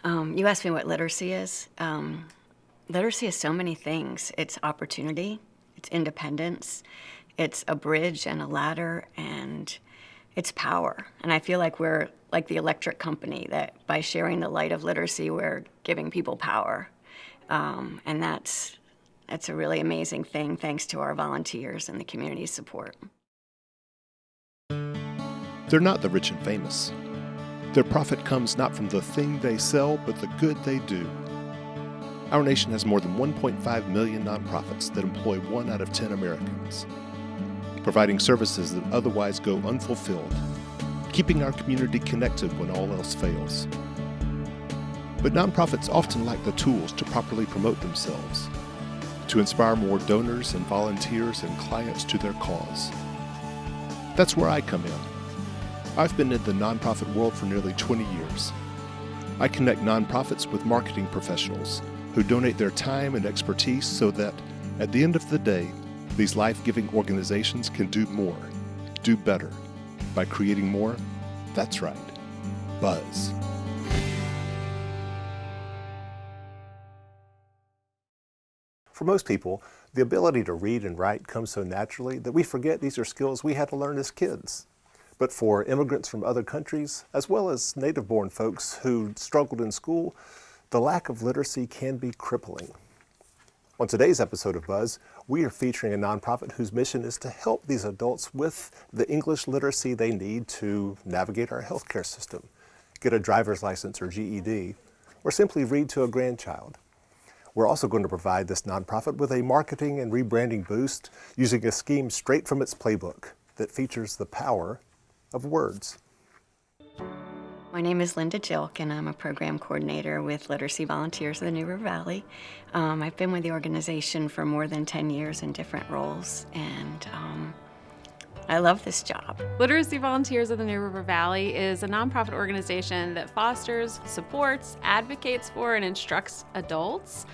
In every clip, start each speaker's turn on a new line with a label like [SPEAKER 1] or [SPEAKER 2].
[SPEAKER 1] You asked me what literacy is. Literacy is so many things. It's opportunity, it's independence, it's a bridge and a ladder, and it's power. And I feel like we're like the electric company that by sharing the light of literacy, we're giving people power. And that's a really amazing thing, thanks to our volunteers and the community support.
[SPEAKER 2] They're not the rich and famous. Their profit comes not from the thing they sell, but the good they do. Our nation has more than 1.5 million nonprofits that employ 1 out of 10 Americans, providing services that otherwise go unfulfilled, keeping our community connected when all else fails. But nonprofits often lack the tools to properly promote themselves, to inspire more donors and volunteers and clients to their cause. That's where I come in. I've been in the nonprofit world for nearly 20 years. I connect nonprofits with marketing professionals who donate their time and expertise so that, at the end of the day, these life-giving organizations can do more, do better, by creating more, that's right, buzz.
[SPEAKER 3] For most people, the ability to read and write comes so naturally that we forget these are skills we had to learn as kids. But for immigrants from other countries, as well as native-born folks who struggled in school, the lack of literacy can be crippling. On today's episode of Buzz, we are featuring a nonprofit whose mission is to help these adults with the English literacy they need to navigate our healthcare system, get a driver's license or GED, or simply read to a grandchild. We're also going to provide this nonprofit with a marketing and rebranding boost using a scheme straight from its playbook that features the power of words.
[SPEAKER 1] My name is Linda Jilk, and I'm a program coordinator with Literacy Volunteers of the New River Valley. I've been with the organization for more than 10 years in different roles, and I love this job.
[SPEAKER 4] Literacy Volunteers of the New River Valley is a nonprofit organization that fosters, supports, advocates for, and instructs adults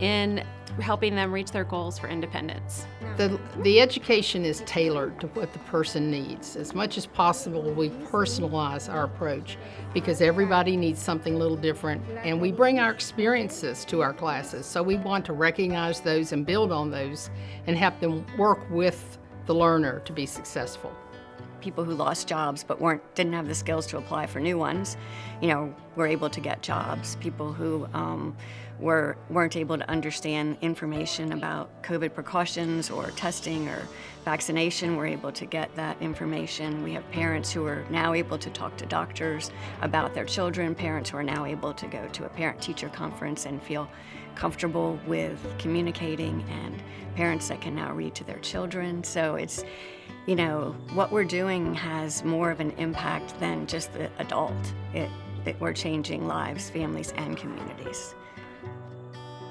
[SPEAKER 4] in helping them reach their goals for independence.
[SPEAKER 5] The education is tailored to what the person needs. As much as possible, we personalize our approach because everybody needs something a little different, and we bring our experiences to our classes. So we want to recognize those and build on those and help them work with the learner to be successful.
[SPEAKER 1] People who lost jobs but didn't have the skills to apply for new ones, were able to get jobs. People who weren't able to understand information about COVID precautions or testing or vaccination were able to get that information. We have parents who are now able to talk to doctors about their children, parents who are now able to go to a parent-teacher conference and feel comfortable with communicating, and parents that can now read to their children. So it's, what we're doing has more of an impact than just the adult. We're changing lives, families, and communities.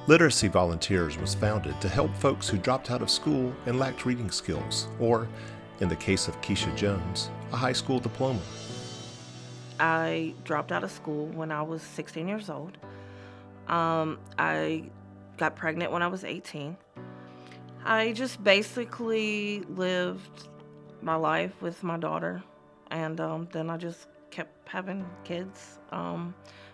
[SPEAKER 2] Literacy Volunteers was founded to help folks who dropped out of school and lacked reading skills, or, in the case of Keisha Jones, a high school diploma.
[SPEAKER 6] I dropped out of school when I was 16 years old. I got pregnant when I was 18. I just basically lived my life with my daughter, and then I just kept having kids.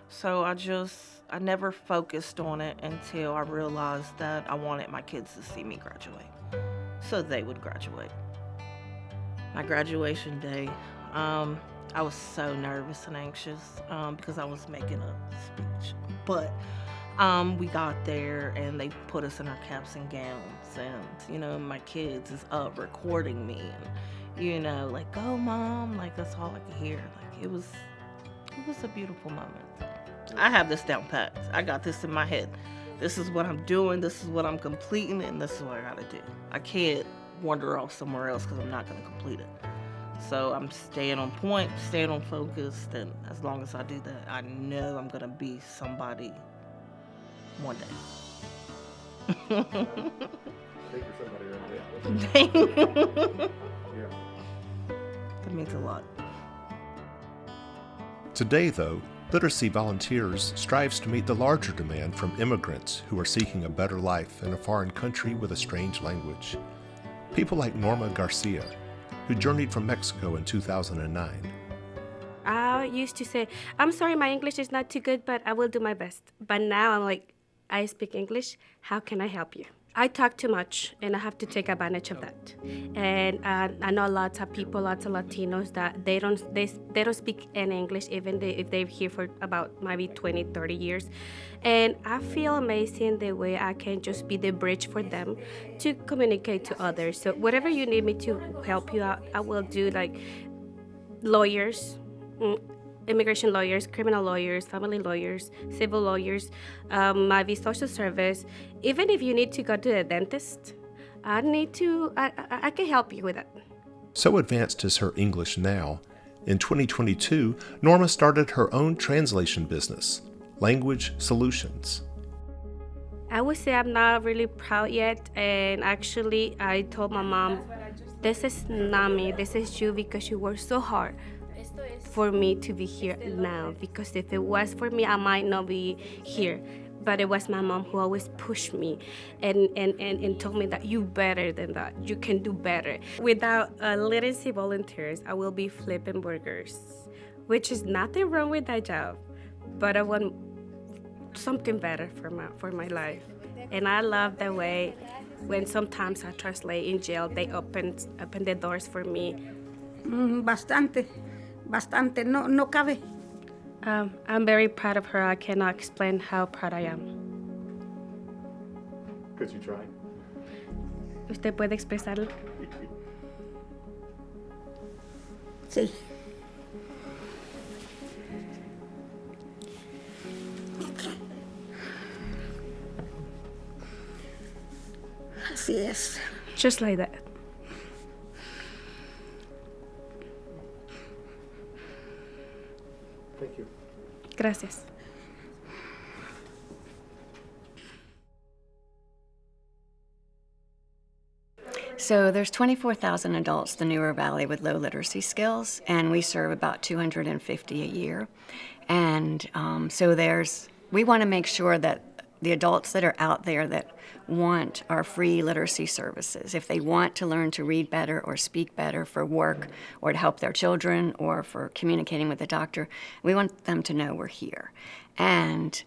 [SPEAKER 6] So I never focused on it until I realized that I wanted my kids to see me graduate, so they would graduate. My graduation day, I was so nervous and anxious because I was making a speech. But we got there and they put us in our caps and gowns, and my kids is up recording me, and like, "Go, Mom!" Like, that's all I could hear. Like, it was a beautiful moment. I have this down pat. I got this in my head. This is what I'm doing. This is what I'm completing, and this is what I gotta do. I can't wander off somewhere else because I'm not gonna complete it. So I'm staying on point, staying on focus, and as long as I do that, I know I'm gonna be somebody one day.
[SPEAKER 3] Think you're somebody right now. Yeah.
[SPEAKER 6] That means a lot.
[SPEAKER 2] Today, though, Literacy Volunteers strives to meet the larger demand from immigrants who are seeking a better life in a foreign country with a strange language. People like Norma Garcia, who journeyed from Mexico in 2009.
[SPEAKER 7] I used to say, I'm sorry, my English is not too good, but I will do my best. But now I'm like, I speak English. How can I help you? I talk too much, and I have to take advantage of that. And I know lots of people, lots of Latinos that they don't speak any English, even if they're here for about maybe 20, 30 years. And I feel amazing the way I can just be the bridge for them to communicate to others. So whatever you need me to help you out, I will do. Like lawyers, immigration lawyers, criminal lawyers, family lawyers, civil lawyers, maybe social service. Even if you need to go to the dentist, I can help you with that.
[SPEAKER 2] So advanced is her English now. In 2022, Norma started her own translation business, Language Solutions.
[SPEAKER 7] I would say I'm not really proud yet, and actually I told my mom, this is not me, this is you, because you worked so hard for me to be here now, because if it was for me, I might not be here. But it was my mom who always pushed me and told me that you better than that, you can do better. Without literacy volunteers, I will be flipping burgers, which is nothing wrong with that job, but I want something better for my life. And I love the way when sometimes I translate in jail, they open the doors for me.
[SPEAKER 8] Bastante, no cabe.
[SPEAKER 7] I'm very proud of her. I cannot explain how proud I am.
[SPEAKER 2] Could you try?
[SPEAKER 7] ¿Usted puede expresarlo?
[SPEAKER 8] Sí. Así es.
[SPEAKER 7] Just like that.
[SPEAKER 2] Thank you.
[SPEAKER 7] Gracias.
[SPEAKER 1] So there's 24,000 adults in the New River Valley with low literacy skills, and we serve about 250 a year. And we want to make sure that the adults that are out there that want our free literacy services, if they want to learn to read better or speak better for work or to help their children or for communicating with a doctor, we want them to know we're here. And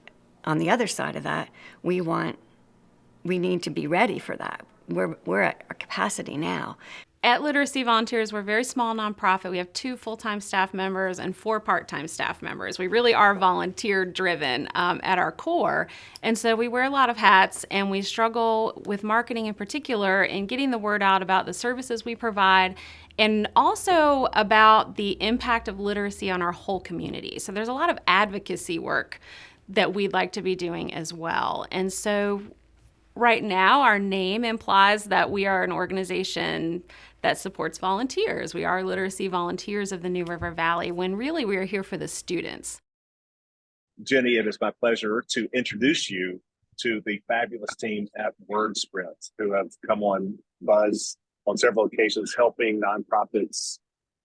[SPEAKER 1] on the other side of that, we need to be ready for that. We're at our capacity now.
[SPEAKER 4] At Literacy Volunteers, we're a very small nonprofit. We have 2 full-time staff members and 4 part-time staff members. We really are volunteer-driven at our core. And so we wear a lot of hats, and we struggle with marketing in particular and getting the word out about the services we provide and also about the impact of literacy on our whole community. So there's a lot of advocacy work that we'd like to be doing as well. And so right now, our name implies that we are an organization that supports volunteers. We are Literacy Volunteers of the New River Valley, when really we are here for the students.
[SPEAKER 9] Jenny, it is my pleasure to introduce you to the fabulous team at Wordsprint, who have come on Buzz on several occasions, helping nonprofits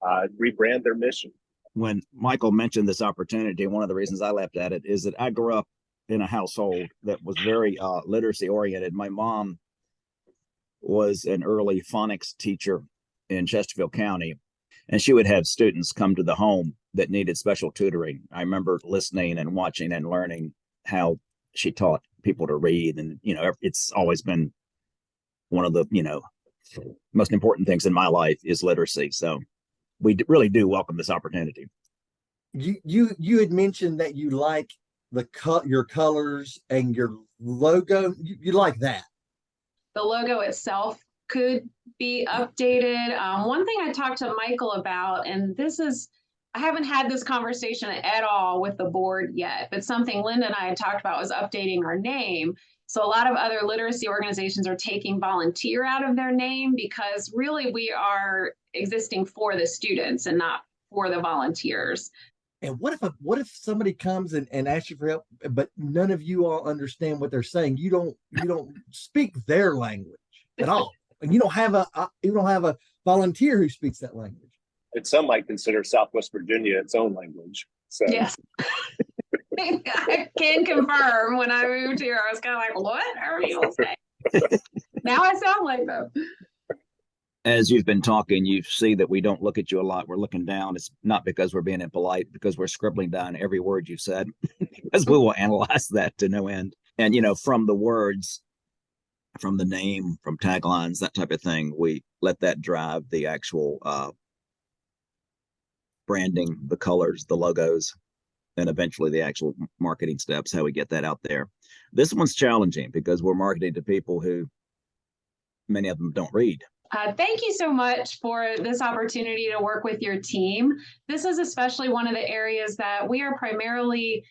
[SPEAKER 9] rebrand their mission.
[SPEAKER 10] When Michael mentioned this opportunity, one of the reasons I leapt at it is that I grew up in a household that was very literacy oriented. My mom was an early phonics teacher in Chesterfield County, and she would have students come to the home that needed special tutoring. I remember listening and watching and learning how she taught people to read. And, it's always been one of the, most important things in my life is literacy. So we really do welcome this opportunity.
[SPEAKER 11] You had mentioned that you like your colors and your logo. You like that.
[SPEAKER 12] The logo itself could be updated. One thing I talked to Michael about, and I haven't had this conversation at all with the board yet, but something Linda and I had talked about was updating our name. So a lot of other literacy organizations are taking volunteer out of their name because really we are existing for the students and not for the volunteers.
[SPEAKER 11] And what if somebody comes and asks you for help, but none of you all understand what they're saying? You don't speak their language at all, and you don't have a volunteer who speaks that language.
[SPEAKER 9] And some might consider Southwest Virginia its own language. So
[SPEAKER 12] yes, I can confirm. When I moved here, I was kind of like, "What are you saying?" Now I sound like them.
[SPEAKER 10] As you've been talking, you see that we don't look at you a lot. We're looking down. It's not because we're being impolite, because we're scribbling down every word you've said, because we will analyze that to no end. And, from the words, from the name, from taglines, that type of thing, we let that drive the actual branding, the colors, the logos, and eventually the actual marketing steps, how we get that out there. This one's challenging because we're marketing to people who, many of them, don't read.
[SPEAKER 12] Thank you so much for this opportunity to work with your team. This is especially one of the areas that we are primarily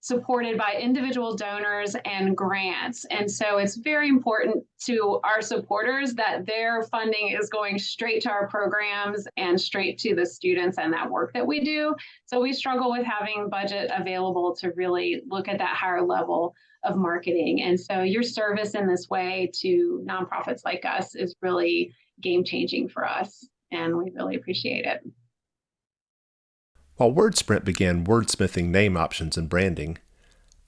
[SPEAKER 12] supported by individual donors and grants. And so it's very important to our supporters that their funding is going straight to our programs and straight to the students and that work that we do. So we struggle with having budget available to really look at that higher level of marketing. And so your service in this way to nonprofits like us is really game-changing for us, and we really appreciate it.
[SPEAKER 2] While Wordsprint began wordsmithing name options and branding,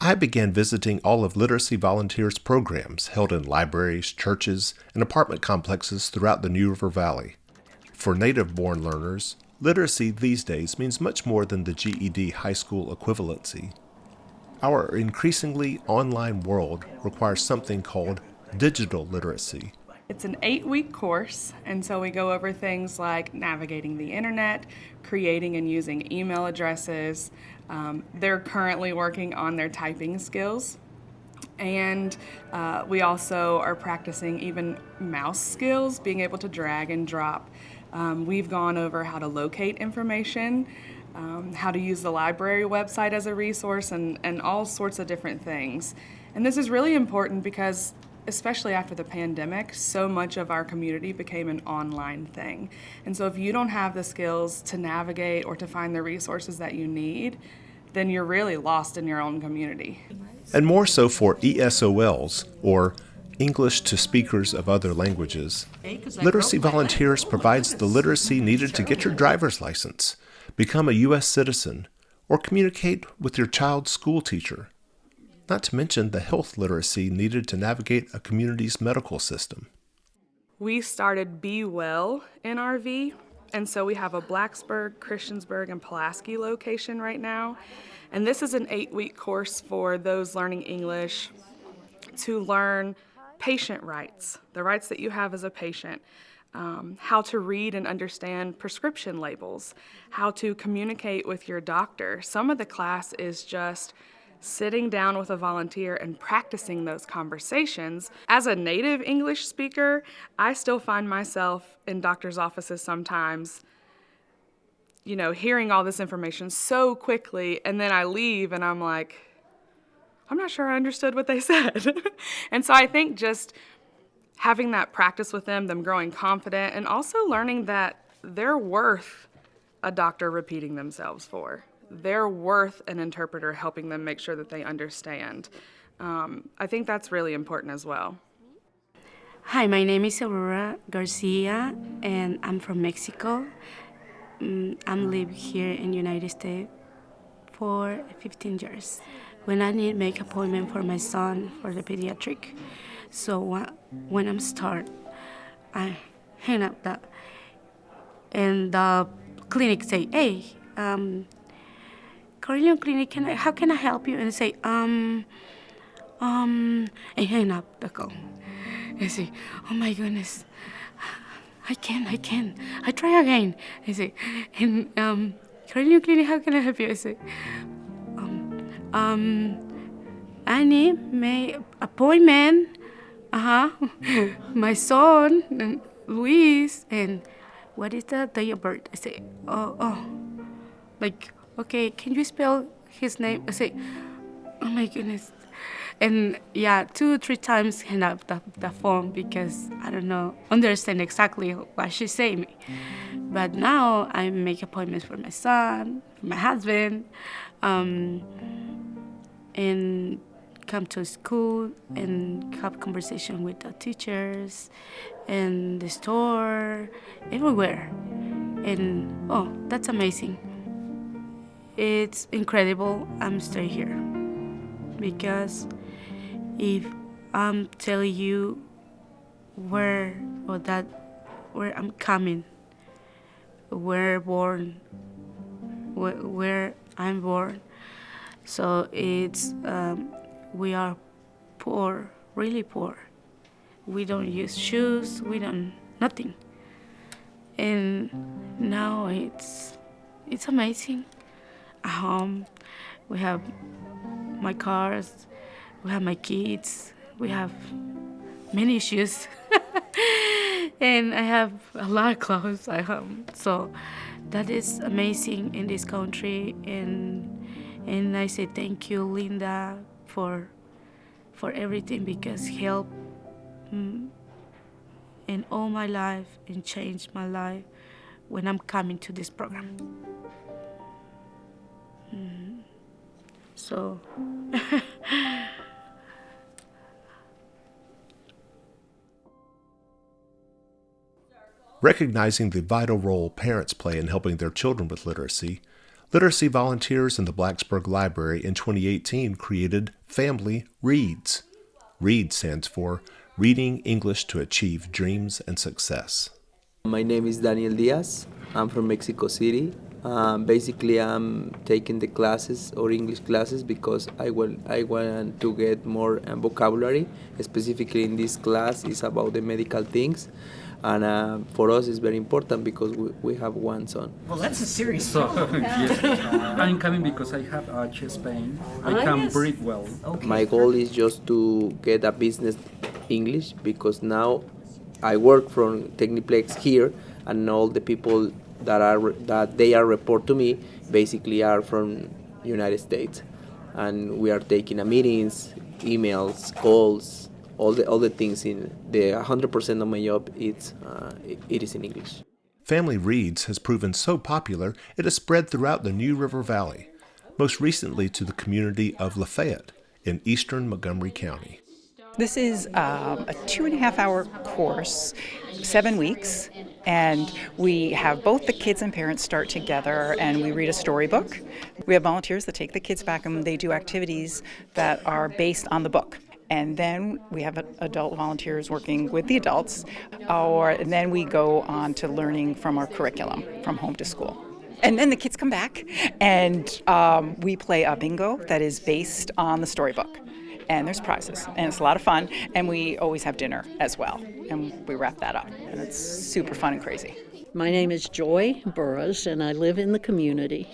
[SPEAKER 2] I began visiting all of Literacy Volunteers' programs held in libraries, churches, and apartment complexes throughout the New River Valley. For native-born learners, literacy these days means much more than the GED high school equivalency. Our increasingly online world requires something called digital literacy.
[SPEAKER 13] It's an 8-week course, and so we go over things like navigating the internet, creating and using email addresses. They're currently working on their typing skills, and we also are practicing even mouse skills, being able to drag and drop. We've gone over how to locate information, how to use the library website as a resource, and all sorts of different things. And this is really important because especially after the pandemic, so much of our community became an online thing. And so if you don't have the skills to navigate or to find the resources that you need, then you're really lost in your own community.
[SPEAKER 2] And more so for ESOLs, or English to Speakers of Other Languages. Literacy Volunteers provides the literacy needed to get your driver's license, become a U.S. citizen, or communicate with your child's school teacher. Not to mention the health literacy needed to navigate a community's medical system.
[SPEAKER 13] We started Be Well in RV, and so we have a Blacksburg, Christiansburg, and Pulaski location right now. And this is an 8-week course for those learning English to learn patient rights, the rights that you have as a patient, how to read and understand prescription labels, how to communicate with your doctor. Some of the class is just sitting down with a volunteer and practicing those conversations. As a native English speaker, I still find myself in doctor's offices sometimes, hearing all this information so quickly, and then I leave and I'm like, I'm not sure I understood what they said. And so I think just having that practice with them growing confident, and also learning that they're worth a doctor repeating themselves for. They're worth an interpreter helping them make sure that they understand. I think that's really important as well.
[SPEAKER 7] Hi, my name is Silvera Garcia, and I'm from Mexico. I'm living here in the United States for 15 years. When I need to make appointment for my son for the pediatric, so when I'm start, I hang up that, and the clinic say, hey, Carilion Clinic, how can I help you? And I say, and hang up the call. I say, oh my goodness, I can. I try again. I say, and Carilion Clinic, how can I help you? I say, I need my appointment. My son, Luis, and what is the day of birth? I say, okay, can you spell his name? I say, oh my goodness. And 2 or 3 times hang up the phone because I don't understand exactly what she's saying me. But now I make appointments for my son, for my husband, and come to school and have conversation with the teachers and the store, everywhere. And that's amazing. It's incredible I'm still here, because if I'm telling you where or that where I'm coming, where I'm born. So it's we are poor, really poor. We don't use shoes. We don't nothing. And now it's amazing. At home, we have my cars, we have my kids, we have many shoes, and I have a lot of clothes at home. So that is amazing in this country, and I say thank you, Linda, for everything, because help in all my life and changed my life when I'm coming to this program. So
[SPEAKER 2] Recognizing the vital role parents play in helping their children with literacy, literacy volunteers in the Blacksburg Library in 2018 created Family Reads. READ stands for Reading English to Achieve Dreams and Success.
[SPEAKER 14] My name is Daniel Diaz. I'm from Mexico City. Basically, I'm taking the classes or English classes because I want to get more vocabulary. Specifically in this class is about the medical things. And for us, it's very important because we have one son.
[SPEAKER 15] Well, that's a serious problem.
[SPEAKER 16] Yes. I'm coming because I have chest pain. I can't breathe well.
[SPEAKER 14] Okay. My goal is just to get a business English because now I work from Techniplex here, and all the people that they are report to me basically are from United States, and we are taking meetings, emails, calls. All the things in the 100% of my job, it is in English.
[SPEAKER 2] Family Reads has proven so popular, it has spread throughout the New River Valley, most recently to the community of Lafayette in eastern Montgomery County.
[SPEAKER 17] This is a 2.5-hour course, 7 weeks, and we have both the kids and parents start together and we read a storybook. We have volunteers that take the kids back and they do activities that are based on the book. And then we have adult volunteers working with the adults, and then we go on to learning from our curriculum, from home to school. And then the kids come back, and we play a bingo that is based on the storybook. And there's prizes, and it's a lot of fun, and we always have dinner as well, and we wrap that up, and it's super fun and crazy.
[SPEAKER 18] My name is Joy Burroughs, and I live in the community.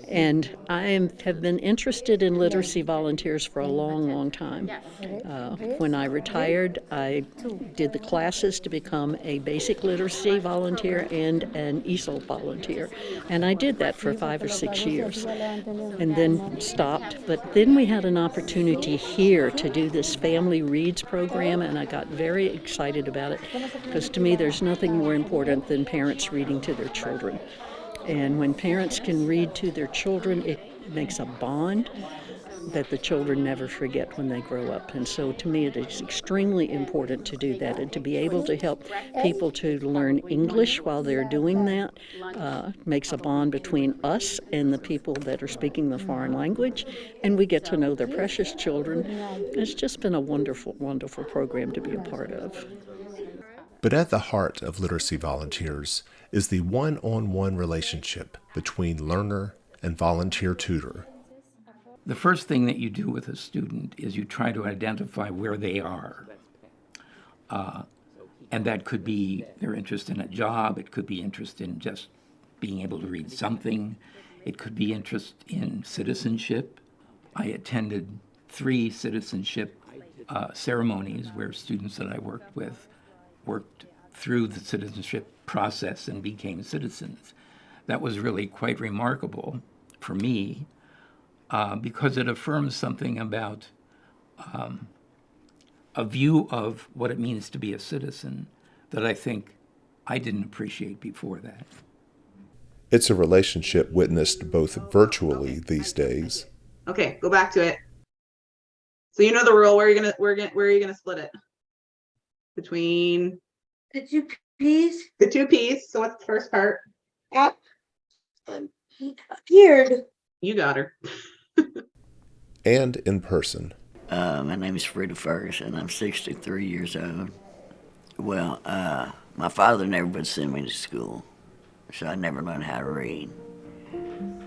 [SPEAKER 18] And I have been interested in literacy volunteers for a long, long time. When I retired, I did the classes to become a basic literacy volunteer and an ESOL volunteer. And I did that for 5 or 6 years and then stopped. But then we had an opportunity here to do this Family Reads program, and I got very excited about it because to me there's nothing more important than parents reading to their children. And when parents can read to their children, it makes a bond that the children never forget when they grow up. And so to me, it is extremely important to do that and to be able to help people to learn English while they're doing that makes a bond between us and the people that are speaking the foreign language, and we get to know their precious children. It's just been a wonderful, wonderful program to be a part of.
[SPEAKER 2] But at the heart of literacy volunteers is the one-on-one relationship between learner and volunteer tutor.
[SPEAKER 15] The first thing that you do with a student is you try to identify where they are. And that could be their interest in a job, it could be interest in just being able to read something, it could be interest in citizenship. I attended 3 citizenship ceremonies where students that I worked with worked through the citizenship process and became citizens. That was really quite remarkable for me because it affirms something about a view of what it means to be a citizen that I think I didn't appreciate before that.
[SPEAKER 2] It's a relationship witnessed both virtually these days.
[SPEAKER 19] Okay, go back to it. So you know the rule. Where are you gonna split it? Between
[SPEAKER 8] the 2 P's.
[SPEAKER 19] The 2 P's. So what's the first part?
[SPEAKER 8] Up. Appeared.
[SPEAKER 19] You got her.
[SPEAKER 2] And in person.
[SPEAKER 20] My name is Frida Ferguson. I'm 63 years old. Well, My father never would send me to school, so I never learned how to read.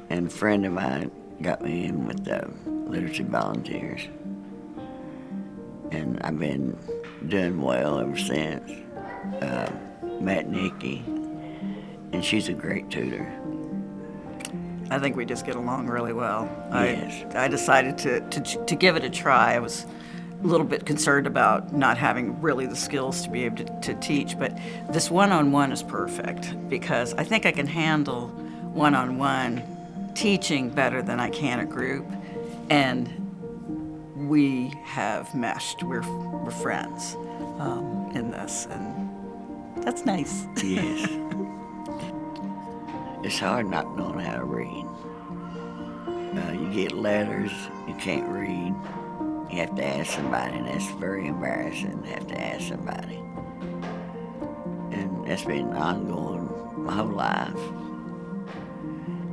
[SPEAKER 20] And a friend of mine got me in with the literacy volunteers. And I've been doing well ever since. Met Nikki, and she's a great tutor.
[SPEAKER 21] I think we just get along really well.
[SPEAKER 20] Yes.
[SPEAKER 21] I decided to give it a try. I was a little bit concerned about not having really the skills to be able to teach, but this one-on-one is perfect because I think I can handle one-on-one teaching better than I can a group, and we have meshed. We're friends in this, and that's nice.
[SPEAKER 20] Yes. It's hard not knowing how to read. You get letters, you can't read. You have to ask somebody, and that's very embarrassing to have to ask somebody. And that's been ongoing my whole life.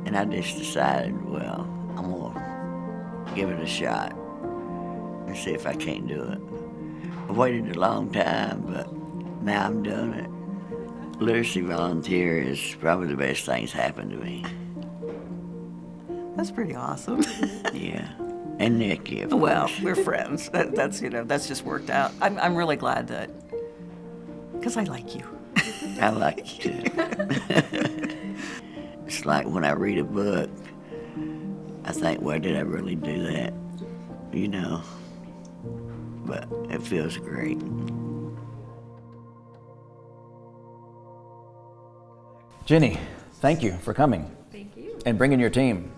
[SPEAKER 20] And I just decided, well, I'm gonna give it a shot and see if I can't do it. I waited a long time, but now I'm doing it. Literacy volunteer is probably the best thing that's happened to me.
[SPEAKER 21] That's pretty awesome.
[SPEAKER 20] Yeah. And Nikki, of
[SPEAKER 21] Well,
[SPEAKER 20] course.
[SPEAKER 21] we're friends. That's just worked out. I'm really glad that, because I like you.
[SPEAKER 20] I like you too. It's like when I read a book, I think, well, did I really do that? You know? But it feels great.
[SPEAKER 22] Jenny, thank you for coming.
[SPEAKER 4] Thank you.
[SPEAKER 22] And bringing your team.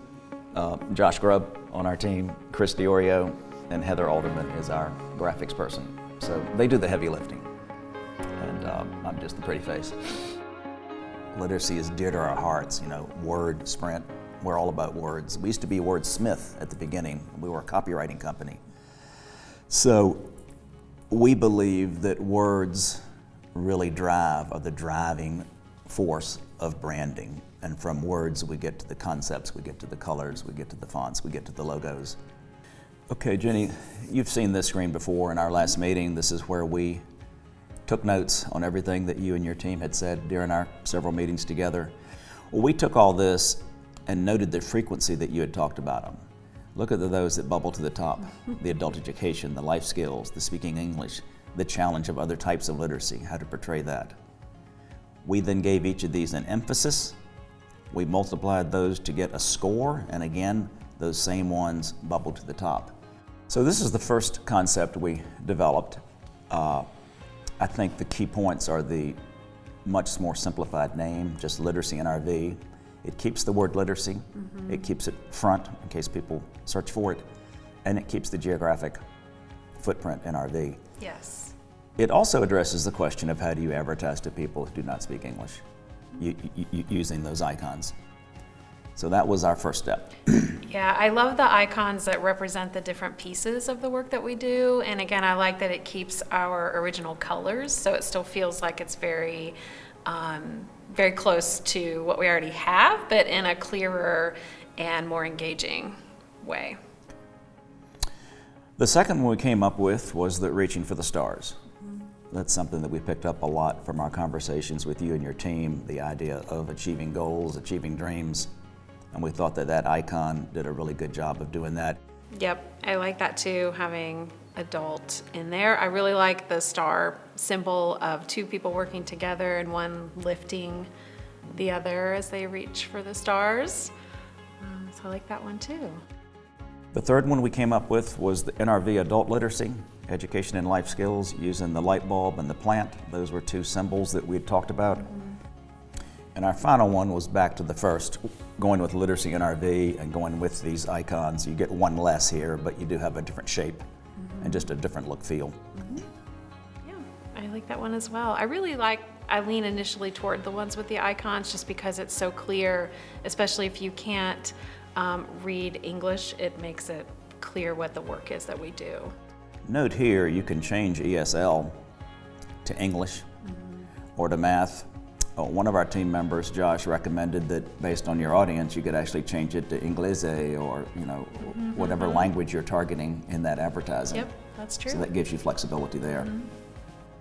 [SPEAKER 22] Josh Grubb on our team, Chris DiOrio, and Heather Alderman is our graphics person. So they do the heavy lifting, and I'm just the pretty face. Literacy is dear to our hearts. You know, Wordsprint, we're all about words. We used to be Wordsmith at the beginning. We were a copywriting company. So we believe that words really are the driving force of branding. And from words, we get to the concepts, we get to the colors, we get to the fonts, we get to the logos. Okay, Jenny, you've seen this screen before in our last meeting. This is where we took notes on everything that you and your team had said during our several meetings together. Well, we took all this and noted the frequency that you had talked about them. Look at those that bubble to the top: the adult education, the life skills, the speaking English, the challenge of other types of literacy, how to portray that. We then gave each of these an emphasis. We multiplied those to get a score, and again, those same ones bubbled to the top. So this is the first concept we developed. I think the key points are the much more simplified name, just Literacy NRV. It keeps the word literacy, it keeps it front in case people search for it, and it keeps the geographic footprint NRV.
[SPEAKER 4] Yes.
[SPEAKER 22] It also addresses the question of how do you advertise to people who do not speak English, using those icons. So that was our first step.
[SPEAKER 4] Yeah, I love the icons that represent the different pieces of the work that we do. And again, I like that it keeps our original colors, so it still feels like it's very, very close to what we already have, but in a clearer and more engaging way.
[SPEAKER 22] The second one we came up with was the reaching for the stars. That's something that we picked up a lot from our conversations with you and your team, the idea of achieving goals, achieving dreams. And we thought that that icon did a really good job of doing that.
[SPEAKER 4] Yep, I like that too, having adult in there. I really like the star symbol of two people working together and one lifting the other as they reach for the stars. So I like that one too.
[SPEAKER 22] The third one we came up with was the NRV adult literacy, education and life skills, using the light bulb and the plant. Those were two symbols that we had talked about. And our final one was back to the first, going with literacy NRV and going with these icons. You get one less here, but you do have a different shape and just a different look feel.
[SPEAKER 4] Yeah, I like that one as well. I lean initially toward the ones with the icons just because it's so clear, especially if you can't read English, it makes it clear what the work is that we do.
[SPEAKER 22] Note here, you can change ESL to English or to math. One of our team members, Josh, recommended that based on your audience, you could actually change it to Inglese or whatever language you're targeting in that advertising.
[SPEAKER 4] Yep, that's true.
[SPEAKER 22] So that gives you flexibility there.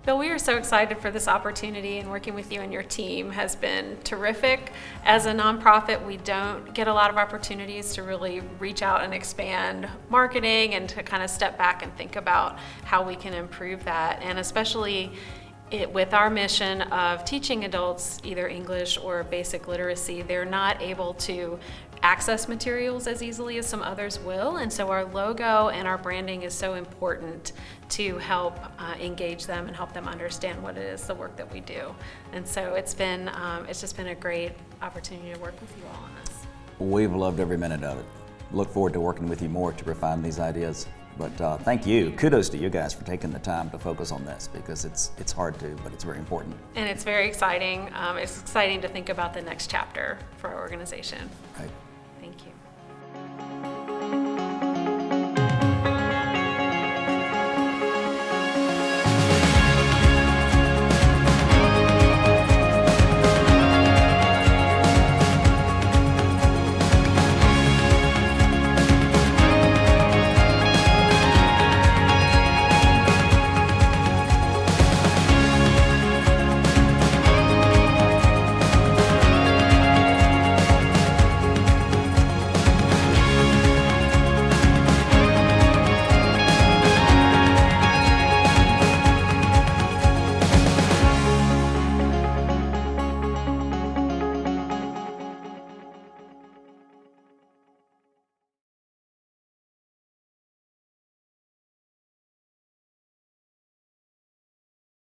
[SPEAKER 4] Bill, we are so excited for this opportunity, and working with you and your team has been terrific. As a nonprofit, we don't get a lot of opportunities to really reach out and expand marketing and to kind of step back and think about how we can improve that. And especially with our mission of teaching adults either English or basic literacy, they're not able to access materials as easily as some others will, and so our logo and our branding is so important to help engage them and help them understand what it is, the work that we do. And so it's just been a great opportunity to work with you all on this.
[SPEAKER 22] We've loved every minute of it. Look forward to working with you more to refine these ideas. But thank you. Kudos to you guys for taking the time to focus on this, because it's hard to, but it's very important.
[SPEAKER 4] And it's very exciting. It's exciting to think about the next chapter for our organization.
[SPEAKER 22] Right.